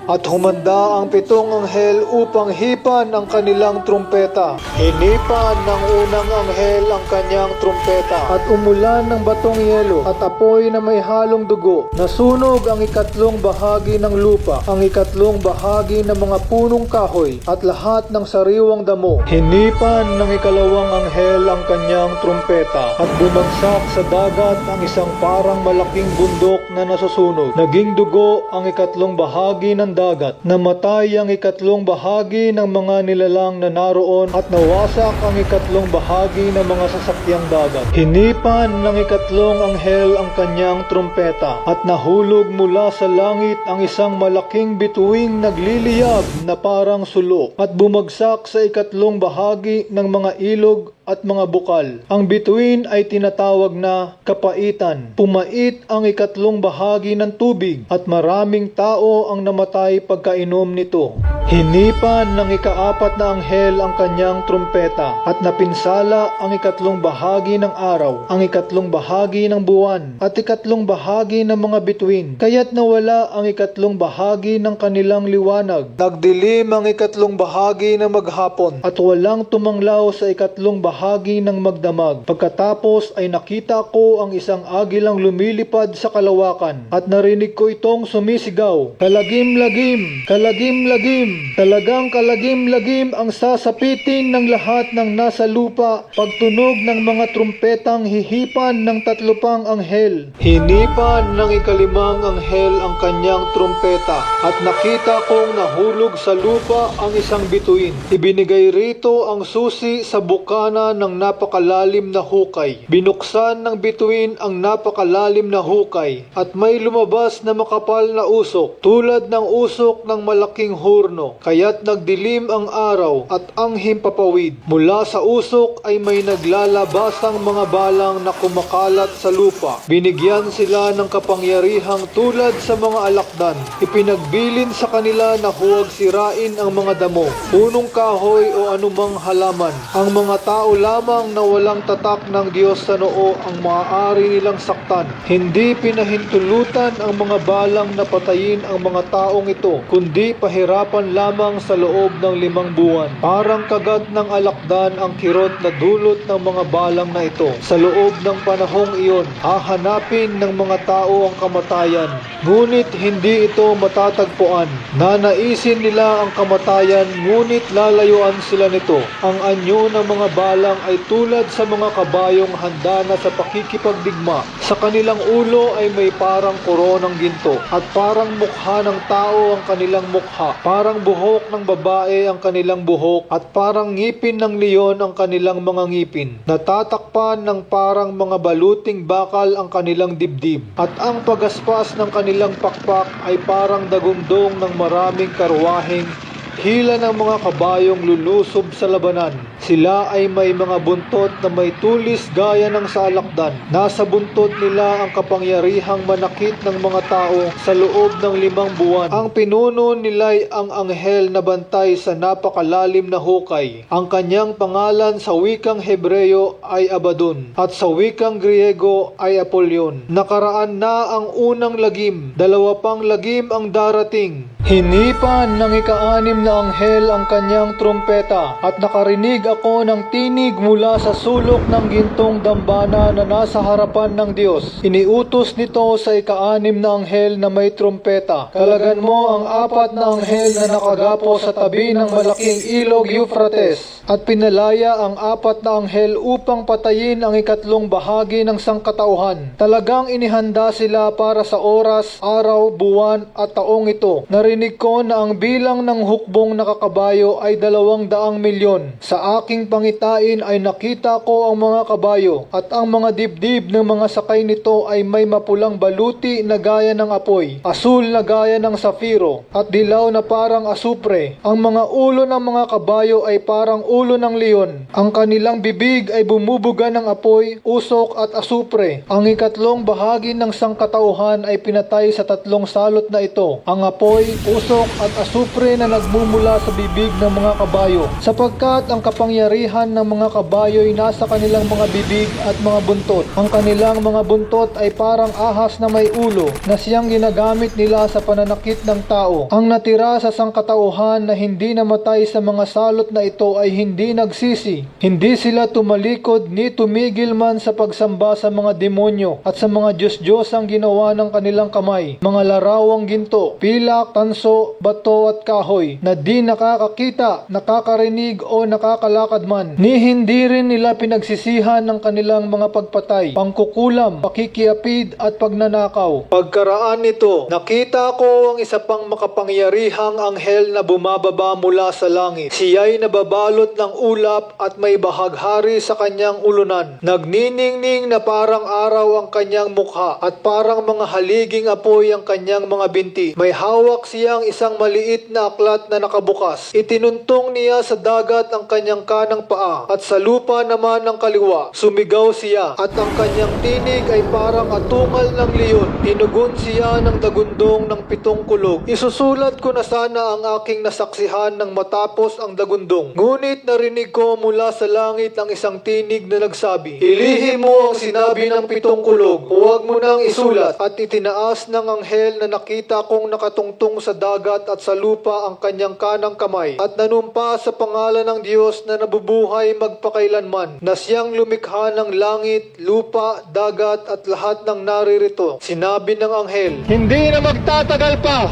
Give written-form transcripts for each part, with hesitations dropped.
At humanda ang 7 anghel upang hipan ang kanilang trumpeta. Hinipan ng unang anghel ang kanyang trumpeta, at umulan ng batong yelo at apoy na may halong dugo. Nasunog ang 3 bahagi ng lupa, ang 3 bahagi ng mga punong kahoy, at lahat ng sariwang damo. Hinipan ng 2 anghel ang kanyang trumpeta, at bumagsak sa dagat ang isang parang malaking bundok na nasusunog. Naging dugo ang 3 bahagi ng dagat. Namatay ang 3 bahagi ng mga nilalang na naroon, at nawasak ang 3 bahagi ng mga sasakyang dagat. Hinipan ng 3 anghel ang kanyang trumpeta, at nahulog mula sa langit ang isang malaking bituing nagliliyab na parang sulo, at bumagsak sa 3 bahagi ng mga ilog at mga bukal. Ang bituin ay tinatawag na kapaitan. Pumait ang 3 bahagi ng tubig, at maraming tao ang namatay pagkainom nito. Hinipan ng 4 na anghel ang kanyang trumpeta, at napinsala ang 3 bahagi ng araw, ang 3 bahagi ng buwan, at 3 bahagi ng mga bituin. Kaya't nawala ang 3 bahagi ng kanilang liwanag. Nagdilim ang 3 bahagi ng maghapon, at walang tumanglaw sa 3 bahagi ng magdamag. Pagkatapos ay nakita ko ang isang agilang lumilipad sa kalawakan, at narinig ko itong sumisigaw, "Kalagim-lagim! Kalagim-lagim! Talagang kalagim-lagim ang sasapitin ng lahat ng nasa lupa pagtunog ng mga trumpetang hihipan ng 3 pang anghel." Hinipan ng 5 anghel ang kanyang trumpeta, at nakita kong nahulog sa lupa ang isang bituin. Ibinigay rito ang susi sa bukana ng napakalalim na hukay. Binuksan ng bituin ang napakalalim na hukay, at may lumabas na makapal na usok, tulad ng usok ng malaking hurno. Kaya't nagdilim ang araw at ang himpapawid. Mula sa usok ay may naglalabasang mga balang na kumakalat sa lupa. Binigyan sila ng kapangyarihang tulad sa mga alakdan. Ipinagbilin sa kanila na huwag sirain ang mga damo, punong kahoy o anumang halaman. Ang mga tao lamang na walang tatak ng Diyos sa noo ang maaari nilang saktan. Hindi pinahintulutan ang mga balang na patayin ang mga taong ito, kundi pahirapan lamang sa loob ng 5 buwan. Parang kagat ng alakdan ang kirot na dulot ng mga balang na ito. Sa loob ng panahong iyon, hahanapin ng mga tao ang kamatayan, ngunit hindi ito matatagpuan. Nanaisin nila ang kamatayan, ngunit lalayuan sila nito. Ang anyo ng mga balang ay tulad sa mga kabayong handa na sa pakikipagdigma. Sa kanilang ulo ay may parang koronang ginto, at parang mukha ng tao ang kanilang mukha. Parang buhok ng babae ang kanilang buhok, at parang ngipin ng leon ang kanilang mga ngipin. Natatakpan ng parang mga baluting bakal ang kanilang dibdib, at ang pagaspas ng kanilang pakpak ay parang dagundong ng maraming karwaheng hila ng mga kabayong lulusob sa labanan. Sila ay may mga buntot na may tulis gaya ng sa alakdan. Nasa buntot nila ang kapangyarihang manakit ng mga tao sa loob ng 5 buwan. Ang pinuno nila'y ang anghel na bantay sa napakalalim na hukay. Ang kanyang pangalan sa wikang Hebreo ay Abaddon, at sa wikang Griego ay Apollyon. Nakaraan na ang unang lagim, 2 pang lagim ang darating. Hinipan ng 6 na anghel ang kanyang trumpeta, at nakarinig ako ng tinig mula sa sulok ng gintong dambana na nasa harapan ng Diyos. Iniutos nito sa 6 na anghel na may trumpeta, "Kalagan mo ang 4 na anghel na nakagapo sa tabi ng malaking ilog Euphrates, at pinalaya ang 4 na anghel upang patayin ang 3 bahagi ng sangkatauhan." Talagang inihanda sila para sa oras, araw, buwan at taong ito. Narinig ko na ang bilang ng hukbong nakakabayo ay 200 milyon. Sa aking pangitain ay nakita ko ang mga kabayo, at ang mga dibdib ng mga sakay nito ay may mapulang baluti na gaya ng apoy, asul na gaya ng safiro, at dilaw na parang asupre. Ang mga ulo ng mga kabayo ay parang ulo ng leon. Ang kanilang bibig ay bumubuga ng apoy, usok at asupre. Ang 3 bahagi ng sangkatauhan ay pinatay sa 3 salot na ito, ang apoy, usok at asupre na nagmumula sa bibig ng mga kabayo. Sapagkat ang kapangyarihan ng mga kabayo ay nasa kanilang mga bibig at mga buntot. Ang kanilang mga buntot ay parang ahas na may ulo na siyang ginagamit nila sa pananakit ng tao. Ang natira sa sangkatauhan na hindi namatay sa mga salot na ito ay hindi nagsisi. Hindi sila tumalikod ni tumigil man sa pagsamba sa mga demonyo at sa mga Diyos-Diyos ang ginawa ng kanilang kamay. Mga larawang ginto, pilak, tanso, bato at kahoy na di nakakakita, nakakarinig o nakakalakad man. Ni hindi rin nila pinagsisihan ng kanilang mga pagpatay, pangkukulam, pakikiapid at pagnanakaw. Pagkaraan nito, nakita ko ang isa pang makapangyarihang anghel na bumababa mula sa langit. Siya'y nababalot ng ulap at may bahaghari sa kanyang ulunan. Nagniningning na parang araw ang kanyang mukha at parang mga haliging apoy ang kanyang mga binti. May hawak siyang isang maliit na aklat na nakabukas. Itinuntong niya sa dagat ang kanyang kanang paa at sa lupa naman ang kaliwa. Sumigaw siya at ang kanyang tinig ay parang atungal ng leon. Tinugon siya ng dagundong ng 7 kulog. Isusulat ko na sana ang aking nasaksihan nang matapos ang dagundong. Ngunit narinig ko mula sa langit ang isang tinig na nagsabi, "Ilihim mo ang sinabi ng 7 kulog. Huwag mo nang isulat." At itinaas ng anghel na nakita kong nakatungtong sa dagat at sa lupa ang kanyang kanang kamay at nanumpa sa pangalan ng Diyos na nabubuhay magpakailanman, na siyang lumikha ng langit, lupa, dagat at lahat ng naririto. Sinabi ng anghel, "Hindi na magtatagal pa.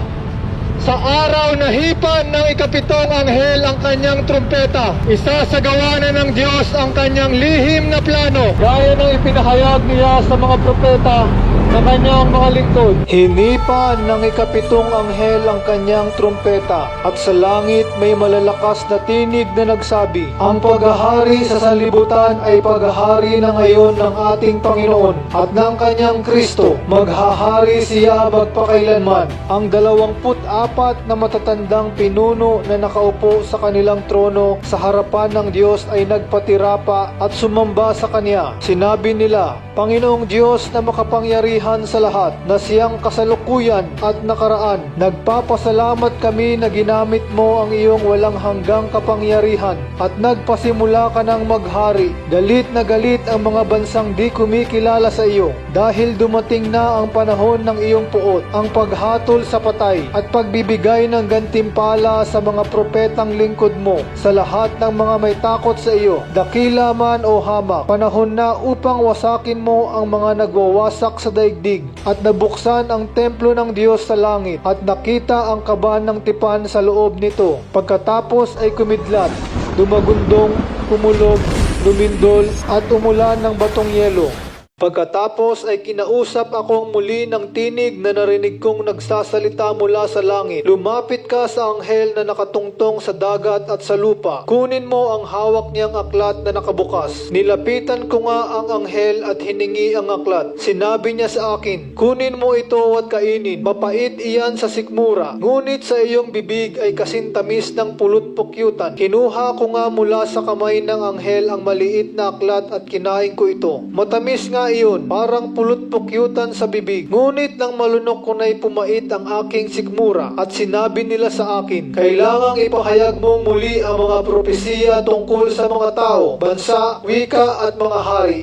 Sa araw na hipan ng ika-7 anghel ang kanyang trumpeta, isasagawa na ng Diyos ang kanyang lihim na plano, gaya ng ipinahayag niya sa mga propeta na kanyang mga lingkod." Hinipan ng ika-7 anghel ang kanyang trumpeta at sa langit may malalakas na tinig na nagsabi, "Ang paghahari sa sanlibutan ay paghahari na ngayon ng ating Panginoon at ng kanyang Kristo. Maghahari siya magpakailanman." Ang 24 na matatandang pinuno na nakaupo sa kanilang trono sa harapan ng Diyos ay nagpatirapa at sumamba sa Kanya. Sinabi nila, "Panginoong Diyos na makapangyarihan sa lahat, na siyang kasalukuyan at nakaraan, nagpapasalamat kami na ginamit mo ang iyong walang hanggang kapangyarihan at nagpasimula ka ng maghari. Galit na galit ang mga bansang di kumikilala sa iyo dahil dumating na ang panahon ng iyong puot, ang paghatol sa patay at pagbibigay ng gantimpala sa mga propetang lingkod mo, sa lahat ng mga may takot sa iyo, dakila man o hamak. Panahon na upang wasakin mo ang mga nagwawasak sa daigdig at nabuksan ang templo ng Diyos sa langit at nakita ang kaban ng tipan sa loob nito. Pagkatapos ay kumidlat, dumagundong, kumulog, lumindol at umulan ng batong yelo. Pagkatapos ay kinausap akong muli ng tinig na narinig kong nagsasalita mula sa langit. "Lumapit ka sa anghel na nakatungtong sa dagat at sa lupa. Kunin mo ang hawak niyang aklat na nakabukas." Nilapitan ko nga ang anghel at hiningi ang aklat. Sinabi niya sa akin, "Kunin mo ito at kainin. Mapait iyan sa sikmura, ngunit sa iyong bibig ay kasintamis ng pulot-pukyutan." Kinuha ko nga mula sa kamay ng anghel ang maliit na aklat at kinain ko ito. Matamis nga iyon, parang pulot-pukyutan sa bibig. Ngunit nang malunok ko na'y pumait ang aking sikmura at sinabi nila sa akin, "Kailangang ipahayag mong muli ang mga propesiya tungkol sa mga tao, bansa, wika at mga hari."